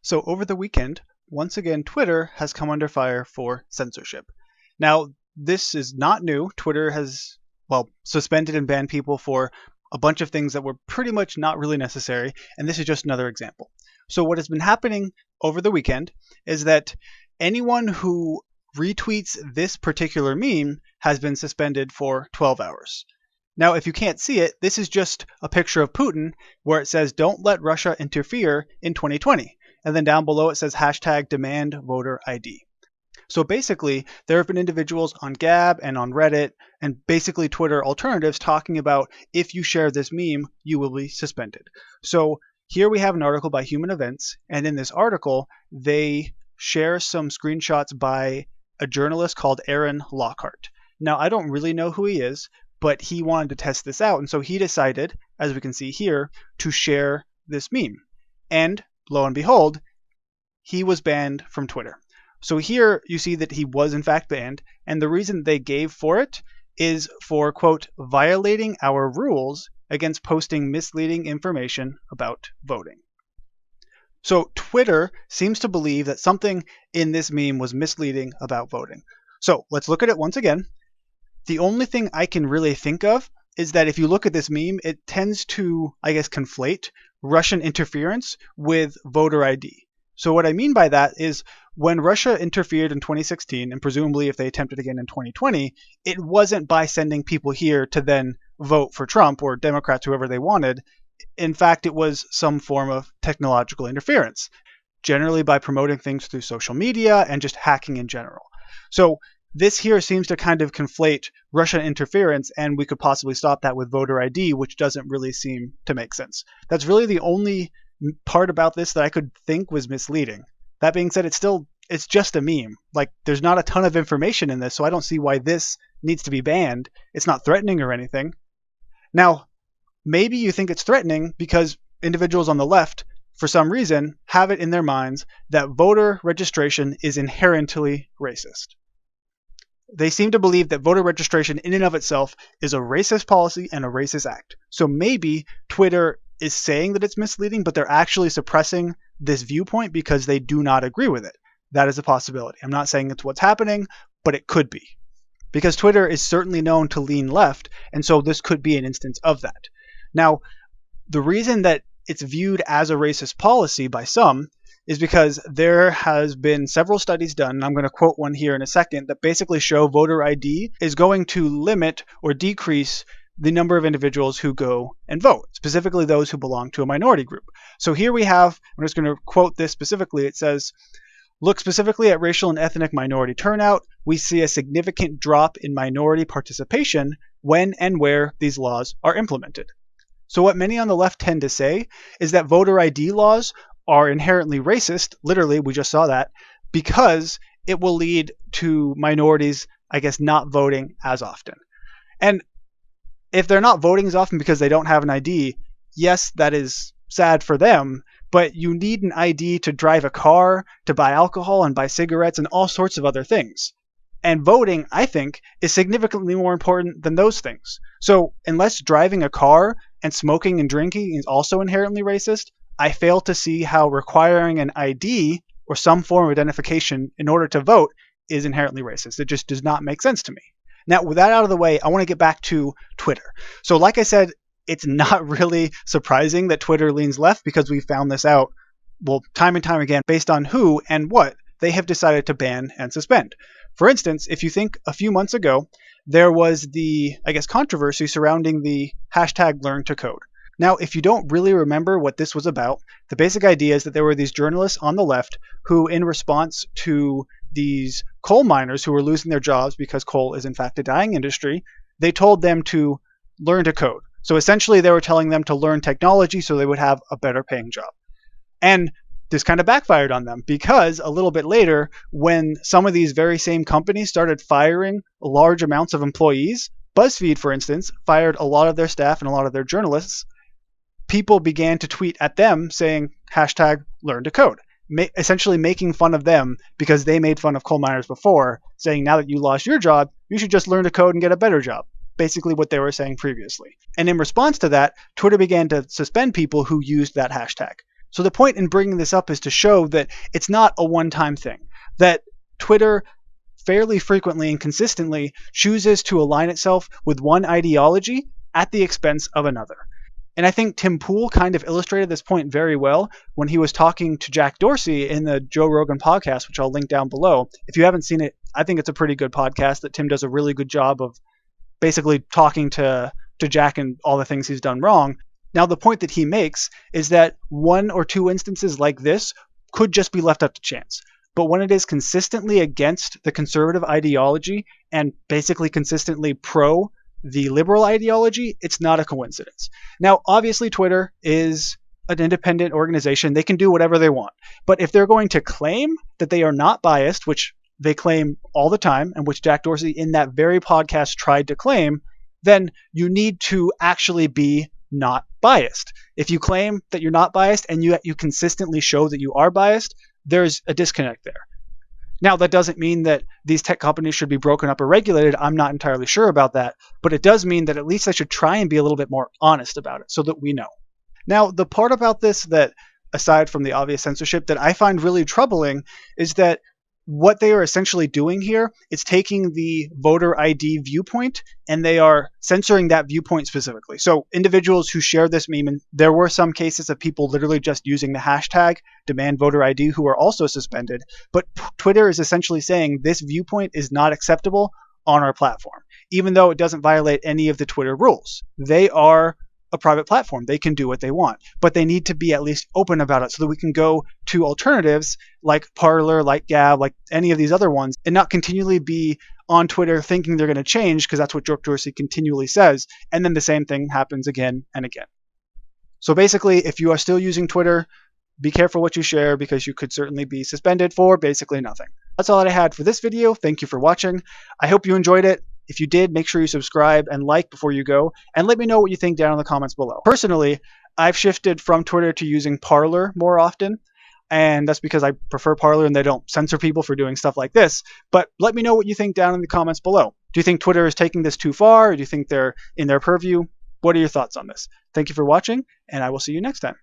So over the weekend, once again, Twitter has come under fire for censorship. Now, this is not new. Twitter has, suspended and banned people for a bunch of things that were pretty much not really necessary, and this is just another example. So what has been happening over the weekend is that anyone who retweets this particular meme has been suspended for 12 hours. Now, if you can't see it, this is just a picture of Putin where it says, "Don't let Russia interfere in 2020." And then down below it says hashtag demand voter ID. So basically, there have been individuals on Gab and on Reddit and basically Twitter alternatives talking about if you share this meme, you will be suspended. So here we have an article by Human Events, and in this article, they share some screenshots by a journalist called Aaron Lockhart. Now, I don't really know who he is, but he wanted to test this out, and so he decided, as we can see here, to share this meme. And lo and behold, he was banned from Twitter. So here you see that he was in fact banned, and the reason they gave for it is for, quote, violating our rules against posting misleading information about voting. So Twitter seems to believe that something in this meme was misleading about voting. So let's look at it once again. The only thing I can really think of is that if you look at this meme, it tends to, conflate Russian interference with voter ID. So what I mean by that is when Russia interfered in 2016, and presumably if they attempted again in 2020, it wasn't by sending people here to then vote for Trump or Democrats, whoever they wanted. In fact, it was some form of technological interference, generally by promoting things through social media and just hacking in general. So this here seems to kind of conflate Russian interference, and we could possibly stop that with voter ID, which doesn't really seem to make sense. That's really the only part about this that I could think was misleading. That being said, it's just a meme. There's not a ton of information in this, so I don't see why this needs to be banned. It's not threatening or anything. Now, maybe you think it's threatening because individuals on the left, for some reason, have it in their minds that voter registration is inherently racist. They seem to believe that voter registration in and of itself is a racist policy and a racist act. So maybe Twitter is saying that it's misleading, but they're actually suppressing this viewpoint because they do not agree with it. That is a possibility. I'm not saying it's what's happening, but it could be. Because Twitter is certainly known to lean left, and so this could be an instance of that. Now, the reason that it's viewed as a racist policy by some is because there has been several studies done, and I'm going to quote one here in a second, that basically show voter ID is going to limit or decrease the number of individuals who go and vote, specifically those who belong to a minority group. So here we have, I'm just going to quote this specifically, it says, "Look specifically at racial and ethnic minority turnout. We see a significant drop in minority participation when and where these laws are implemented." So what many on the left tend to say is that voter ID laws are inherently racist, literally, we just saw that, because it will lead to minorities, not voting as often. And if they're not voting as often because they don't have an ID, yes, that is sad for them, but you need an ID to drive a car, to buy alcohol and buy cigarettes and all sorts of other things. And voting, I think, is significantly more important than those things. So unless driving a car and smoking and drinking is also inherently racist, I fail to see how requiring an ID or some form of identification in order to vote is inherently racist. It just does not make sense to me. Now, with that out of the way, I want to get back to Twitter. So like I said, it's not really surprising that Twitter leans left because we found this out, time and time again, based on who and what they have decided to ban and suspend. For instance, if you think a few months ago, there was the, controversy surrounding the hashtag #LearnToCode. Now, if you don't really remember what this was about, the basic idea is that there were these journalists on the left who, in response to these coal miners who were losing their jobs because coal is in fact a dying industry, they told them to learn to code. So essentially they were telling them to learn technology so they would have a better paying job. And this kind of backfired on them because a little bit later, when some of these very same companies started firing large amounts of employees, BuzzFeed, for instance, fired a lot of their staff and a lot of their journalists, people began to tweet at them saying hashtag learn to code, essentially making fun of them because they made fun of coal miners before, saying now that you lost your job, you should just learn to code and get a better job. Basically what they were saying previously. And in response to that, Twitter began to suspend people who used that hashtag. So the point in bringing this up is to show that it's not a one-time thing, that Twitter fairly frequently and consistently chooses to align itself with one ideology at the expense of another. And I think Tim Pool kind of illustrated this point very well when he was talking to Jack Dorsey in the Joe Rogan podcast, which I'll link down below. If you haven't seen it, I think it's a pretty good podcast that Tim does a really good job of basically talking to Jack and all the things he's done wrong. Now, the point that he makes is that one or two instances like this could just be left up to chance. But when it is consistently against the conservative ideology and basically consistently pro the liberal ideology, it's not a coincidence. Now, obviously, Twitter is an independent organization. They can do whatever they want. But if they're going to claim that they are not biased, which they claim all the time, and which Jack Dorsey in that very podcast tried to claim, then you need to actually be not biased. If you claim that you're not biased and you consistently show that you are biased, there's a disconnect there. Now, that doesn't mean that these tech companies should be broken up or regulated. I'm not entirely sure about that. But it does mean that at least they should try and be a little bit more honest about it so that we know. Now, the part about this that, aside from the obvious censorship, that I find really troubling is that what they are essentially doing here is taking the voter ID viewpoint and they are censoring that viewpoint specifically. So individuals who share this meme, and there were some cases of people literally just using the hashtag demand voter ID who are also suspended. But Twitter is essentially saying this viewpoint is not acceptable on our platform, even though it doesn't violate any of the Twitter rules. They are a private platform. They can do what they want, but they need to be at least open about it so that we can go to alternatives like Parler, like Gab, like any of these other ones, and not continually be on Twitter thinking they're going to change because that's what Jack Dorsey continually says. And then the same thing happens again and again. So basically, if you are still using Twitter, be careful what you share because you could certainly be suspended for basically nothing. That's all that I had for this video. Thank you for watching. I hope you enjoyed it. If you did, make sure you subscribe and like before you go, and let me know what you think down in the comments below. Personally, I've shifted from Twitter to using Parler more often, and that's because I prefer Parler and they don't censor people for doing stuff like this. But let me know what you think down in the comments below. Do you think Twitter is taking this too far, or do you think they're in their purview? What are your thoughts on this? Thank you for watching, and I will see you next time.